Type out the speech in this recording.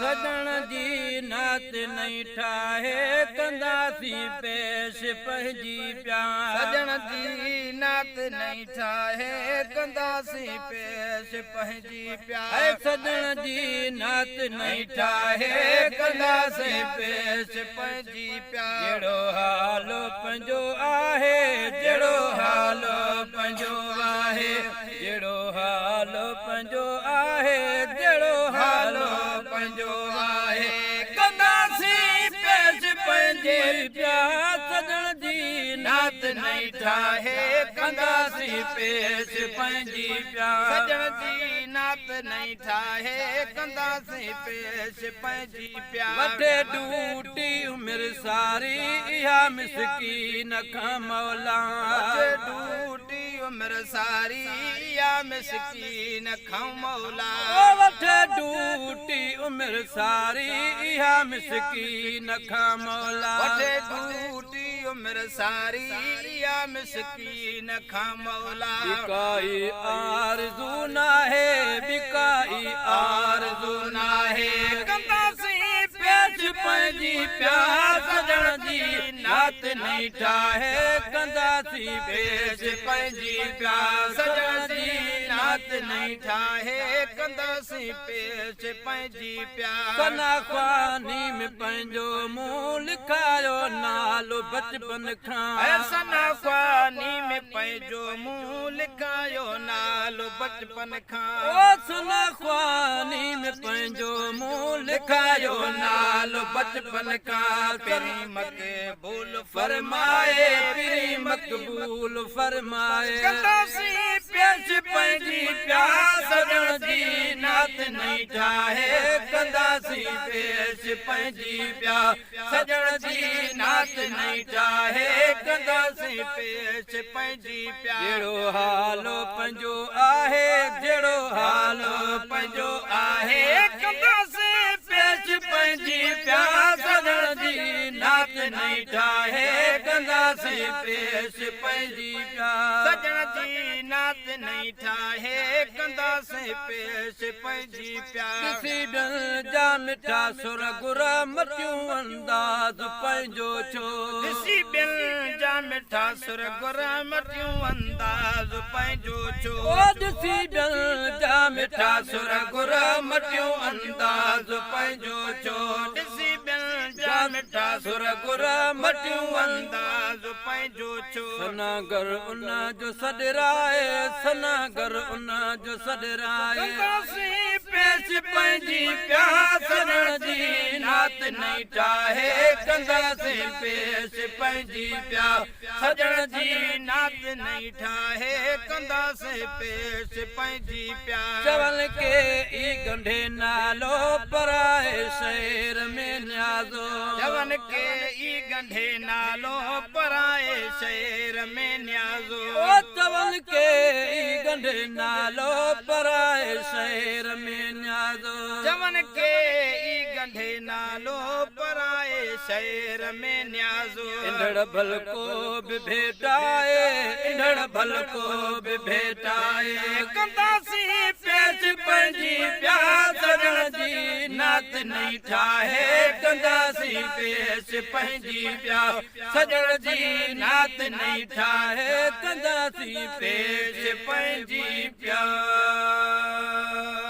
सजण जी नात नहीं ठाहे कंदासी पेश पंहिंजी प्यार सजण जी नात नहीं ठाहे कंदासी पेश पंहिंजी प्यार सजण जी नात नहीं ठाहे कंदासी पेश पंहिंजी प्यार जहिड़ो हाल पंहिंजो आहे जहिड़ो हाल पंहिंजो आहे जहिड़ो हाल पंहिंजो आहे जहिड़ो हाल पंहिंजो आहे कंदासी पेश पंहिंजी प्यार सजण जी नात नहीं ठाहे कंदासी पेश पंहिंजी प्यार सजण जी नात नहीं ठाहे कंदासी पेश पंहिंजी प्यार वठे डूटी उमिरि सारी इहा मिसकीन खां मौला वठे डूटी उमिरि सारी इहा मिसकीन खां मौला वठे डूटी उमिरि सारी इहा मिसकीन खां मौला वठे डूटी उमिरि सारी इहा मिसकीन खां मौला बिकाई आरज़ू नाहे बिकाई आरज़ू नाहे कंदासी पेश पंहिंजी प्यार सजण जी नात नहीं ठाहे कंदासी पेश पंहिंजी प्यार सजण जी नात नहीं ठाहे कंदासी पेश पंहिंजी प्यार सना ख़्वानी में पंहिंजो मुंहुं लिखायो नालो बचपन खां सना ख़्वानी में पंहिंजो मुंहुं लिखायो नालो बचपन खां सना ख़्वानी में पंहिंजो मुंहुं लिखायो नालो बचपन खां पिरी मक़बूल फरमाए पिरी मक़बूल फरमाए कंदासी पेश पंहिंजी प्यार सजण जी नात नहीं ठाहे कंदासी पेश पंहिंजी प्यार सजण जी नात नहीं ठाहे कंदासी पेश पंहिंजी प्यार जहिड़ो हाल पंहिंजो आहे जहिड़ो हाल पंहिंजो आहे कंदासी पेश पंहिंजी प्यार सजण जी नात नहीं ठाहे कंदासी पेश पंहिंजी प्यार सजण जी नात नहीं ठाहे कंदासी पेश पंहिंजी प्यार ॾिसी ॿियनि जा मिठा सुर गुर मटियूं अंदाज़ पंहिंजो छो ॾिसी ॿियनि जा मिठा सुर गुर मटियूं अंदाज़ पंहिंजो छो ॾिसी ॿियनि जा मिठा सुर गुर मटियूं अंदाज़ पंहिंजो छो ॾिसी ॿियनि जा मिठा सुर गुर मटियूं अंदाज़ पंहिंजो छो सनागर उन जो सॾराए सनागर उन जो सॾराए कंदासी पेश पंहिंजी प्यार सजण जी नात नहीं ठाहे कंदासी पेश पंहिंजी प्यार सजण जी नात नहीं ठाहे कंदासी पेश पंहिंजी प्यार चवल के ई गंढे नालो पराए शहर में न्याज़ो जवन के ई गंढे नालो पराए शहर में न्याज़ो चवल के ई गंढे नालो पराए शहर में न्याज़ो जवन के ई गंढे नालो पराए शहर में न्याज़ो इंधड़ भल को भी भेटाए इंधड़ भल को भी भेटाए कंदासी पेश पंहिंजी प्यार सजण जी नात नहीं ठाहे कंदासी पेश पंहिंजी प्यार सजण जी नात नहीं ठाहे कंदासी पेश पंहिंजी प्यार